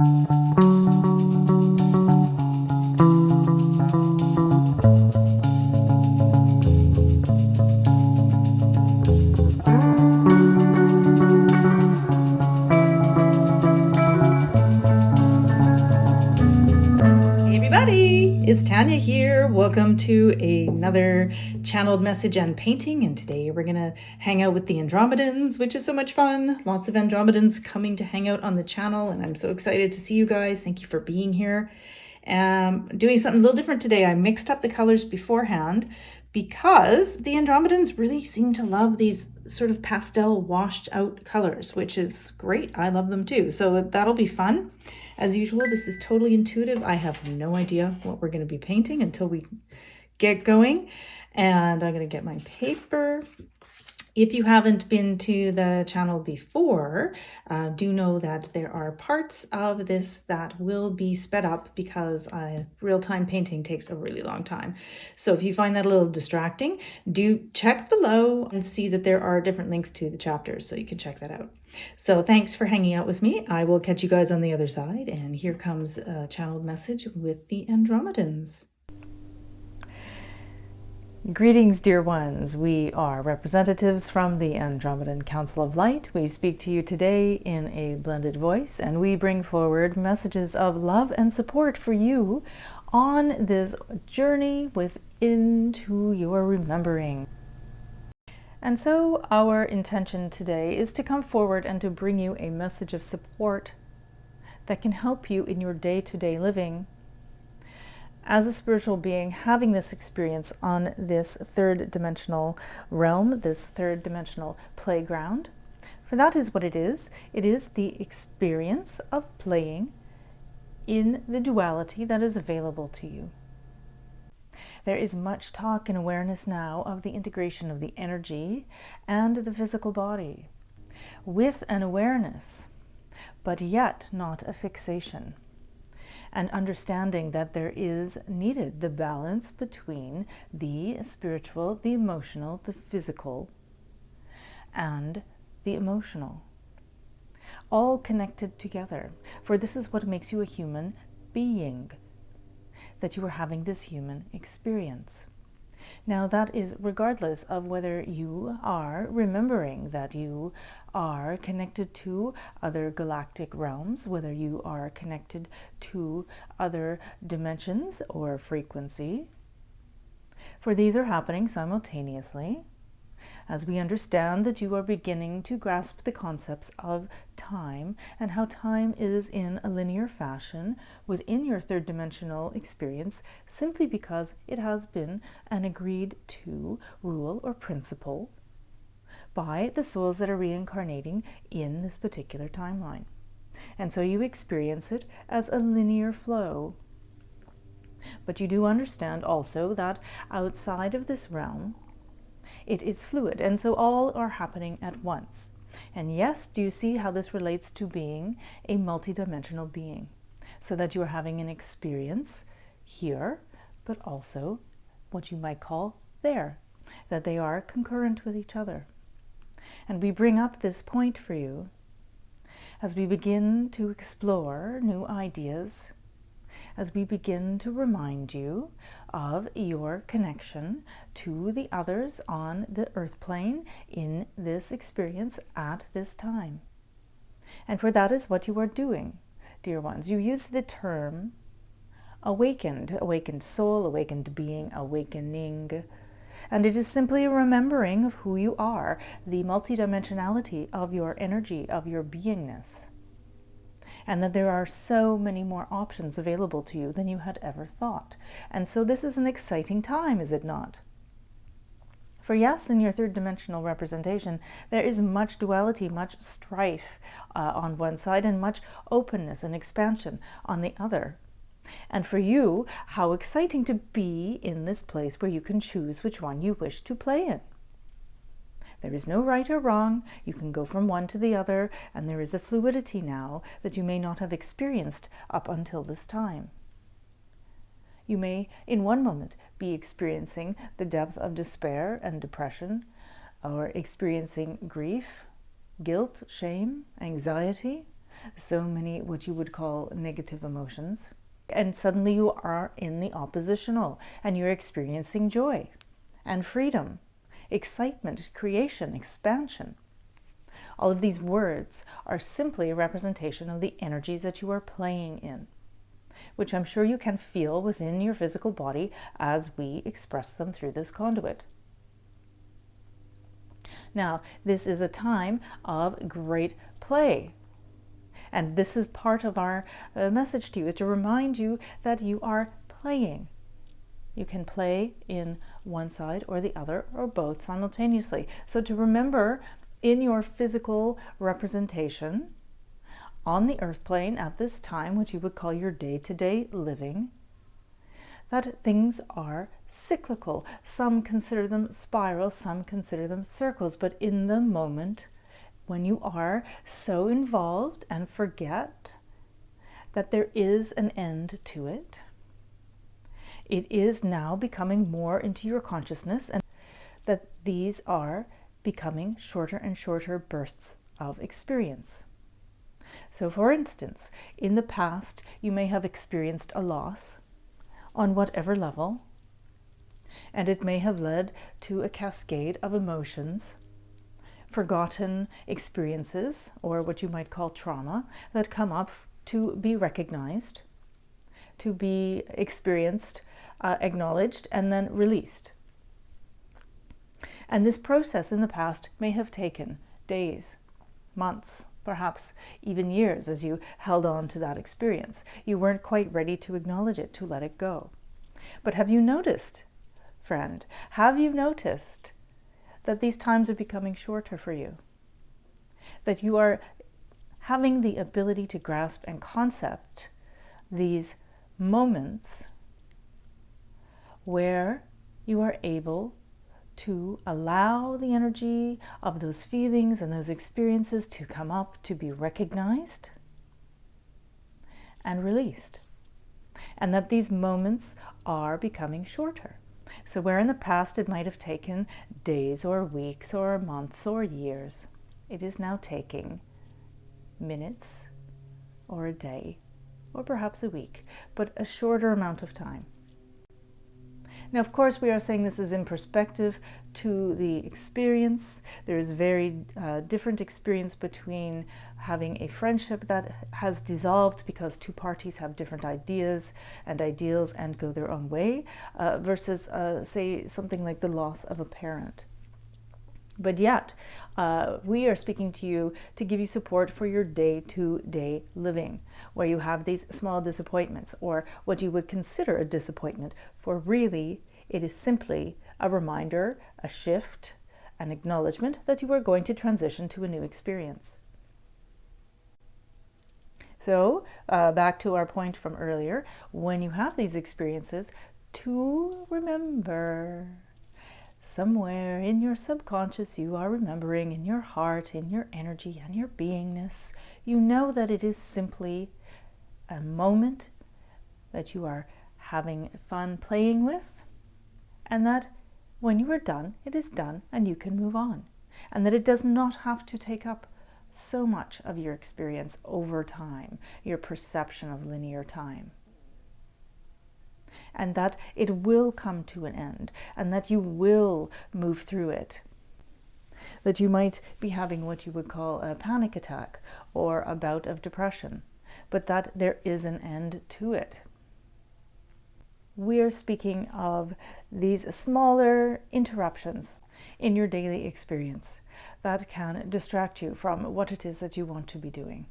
It's Tanya here. Welcome to another channeled message and painting, and today we're gonna hang out with the Andromedans, which is so much fun. Lots of Andromedans coming to hang out on the channel, and I'm so excited to see you guys. Thank you for being here. Doing something a little different today. I mixed up the colors beforehand because the Andromedans really seem to love these sort of pastel washed out colors, which is great. I love them too, so that'll be fun. As usual, this is totally intuitive. I have no idea what we're going to be painting until we get going. And I'm going to get my paper. If you haven't been to the channel before, do know that there are parts of this that will be sped up because real-time painting takes a really long time. So if you find that a little distracting, do check below and see that there are different links to the chapters, so you can check that out. So thanks for hanging out with me. I will catch you guys on the other side, and here comes a channeled message with the Andromedans. Greetings, dear ones. We are representatives from the Andromedan Council of Light. We speak to you today in a blended voice, and we bring forward messages of love and support for you on this journey into your remembering. And so our intention today is to come forward and to bring you a message of support that can help you in your day-to-day living as a spiritual being having this experience on this third dimensional realm, this third dimensional playground. For that is what it is. It is the experience of playing in the duality that is available to you. There is much talk and awareness now of the integration of the energy and the physical body with an awareness, but yet not a fixation. And understanding that there is needed the balance between the spiritual, the emotional, the physical, and the emotional, all connected together. For this is what makes you a human being, that you are having this human experience. Now that is regardless of whether you are remembering that you are connected to other galactic realms, whether you are connected to other dimensions or frequency. For these are happening simultaneously as we understand that you are beginning to grasp the concepts of time and how time is in a linear fashion within your third dimensional experience, simply because it has been an agreed to rule or principle by the souls that are reincarnating in this particular timeline. And so you experience it as a linear flow. But you do understand also that outside of this realm, it is fluid, and so all are happening at once. And yes, do you see how this relates to being a multidimensional being? So that you are having an experience here, but also what you might call there, that they are concurrent with each other. And we bring up this point for you as we begin to explore new ideas, as we begin to remind you of your connection to the others on the earth plane in this experience at this time. And for that is what you are doing, dear ones. You use the term awakened, awakened soul, awakened being, awakening. And it is simply a remembering of who you are, the multidimensionality of your energy, of your beingness. And that there are so many more options available to you than you had ever thought. And so this is an exciting time, is it not? For yes, in your third dimensional representation, there is much duality, much strife on one side, and much openness and expansion on the other. And for you, how exciting to be in this place where you can choose which one you wish to play in. There is no right or wrong. You can go from one to the other, and there is a fluidity now that you may not have experienced up until this time. You may, in one moment, be experiencing the depth of despair and depression, or experiencing grief, guilt, shame, anxiety, so many what you would call negative emotions, and suddenly you are in the oppositional and you're experiencing joy and freedom, excitement, creation, expansion. All of these words are simply a representation of the energies that you are playing in, which I'm sure you can feel within your physical body as we express them through this conduit. Now, this is a time of great play. And this is part of our message to you, is to remind you that you are playing. You can play in one side or the other or both simultaneously. So to remember in your physical representation on the earth plane at this time, what you would call your day-to-day living, that things are cyclical. Some consider them spirals, some consider them circles, but in the moment when you are so involved and forget that there is an end to it, it is now becoming more into your consciousness, and that these are becoming shorter and shorter bursts of experience. So for instance, in the past, you may have experienced a loss on whatever level, and it may have led to a cascade of emotions, forgotten experiences, or what you might call trauma, that come up to be recognized, to be experienced, acknowledged, and then released. And this process in the past may have taken days, months, perhaps even years as you held on to that experience. You weren't quite ready to acknowledge it, to let it go. But have you noticed, friend, have you noticed that these times are becoming shorter for you? That you are having the ability to grasp and concept these moments where you are able to allow the energy of those feelings and those experiences to come up, to be recognized and released. And that these moments are becoming shorter. So where in the past it might have taken days or weeks or months or years, it is now taking minutes or a day or perhaps a week, but a shorter amount of time. Now, of course, we are saying this is in perspective to the experience. There is very different experience between having a friendship that has dissolved because two parties have different ideas and ideals and go their own way, versus, say, something like the loss of a parent. But yet, we are speaking to you to give you support for your day-to-day living, where you have these small disappointments, or what you would consider a disappointment, for really it is simply a reminder, a shift, an acknowledgement that you are going to transition to a new experience. So, back to our point from earlier, when you have these experiences, to remember, somewhere in your subconscious, you are remembering, in your heart, in your energy and your beingness, you know that it is simply a moment that you are having fun playing with, and that when you are done, it is done and you can move on. And that it does not have to take up so much of your experience over time, your perception of linear time. And that it will come to an end, and that you will move through it. That you might be having what you would call a panic attack or a bout of depression, but that there is an end to it. We are speaking of these smaller interruptions in your daily experience that can distract you from what it is that you want to be doing.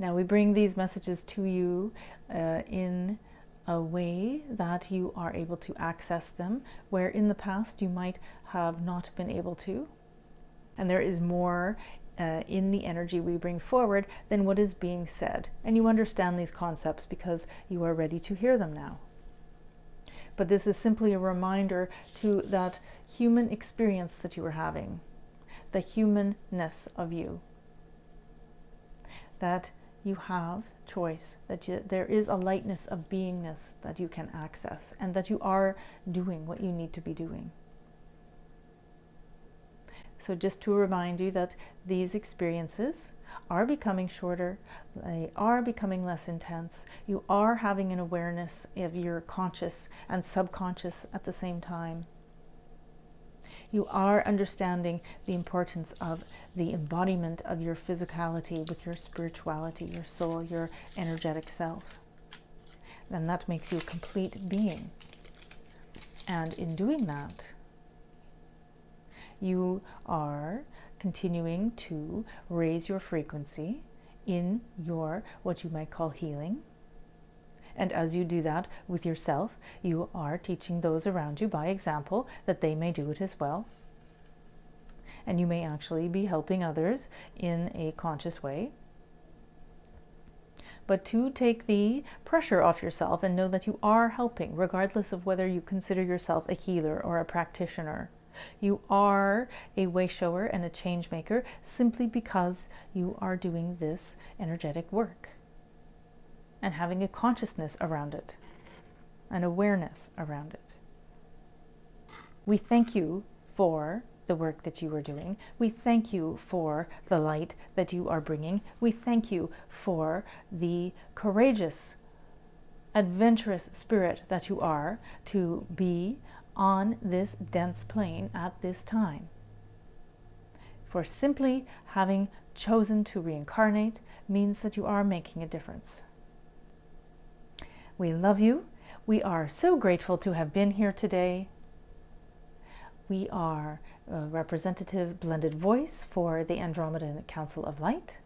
Now, we bring these messages to you in a way that you are able to access them, where in the past you might have not been able to. And there is more in the energy we bring forward than what is being said. And you understand these concepts because you are ready to hear them now. But this is simply a reminder to that human experience that you are having, the humanness of you, that you have choice, that there is a lightness of beingness that you can access, and that you are doing what you need to be doing. So just to remind you that these experiences are becoming shorter, they are becoming less intense. You are having an awareness of your conscious and subconscious at the same time. You are understanding the importance of the embodiment of your physicality with your spirituality, your soul, your energetic self. And that makes you a complete being. And in doing that, you are continuing to raise your frequency in your, what you might call, healing. And as you do that with yourself, you are teaching those around you by example that they may do it as well. And you may actually be helping others in a conscious way. But to take the pressure off yourself and know that you are helping, regardless of whether you consider yourself a healer or a practitioner. You are a way shower and a change maker simply because you are doing this energetic work and having a consciousness around it, an awareness around it. We thank you for the work that you are doing. We thank you for the light that you are bringing. We thank you for the courageous, adventurous spirit that you are to be on this dense plane at this time. For simply having chosen to reincarnate means that you are making a difference. We love you. We are so grateful to have been here today. We are a representative blended voice for the Andromedan Council of Light.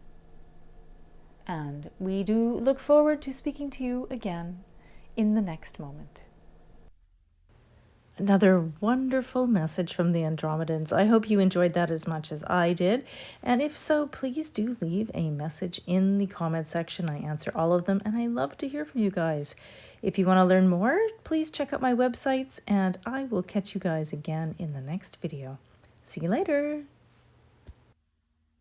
And we do look forward to speaking to you again in the next moment. Another wonderful message from the Andromedans. I hope you enjoyed that as much as I did. And if so, please do leave a message in the comment section. I answer all of them, and I love to hear from you guys. If you want to learn more, please check out my websites, and I will catch you guys again in the next video. See you later.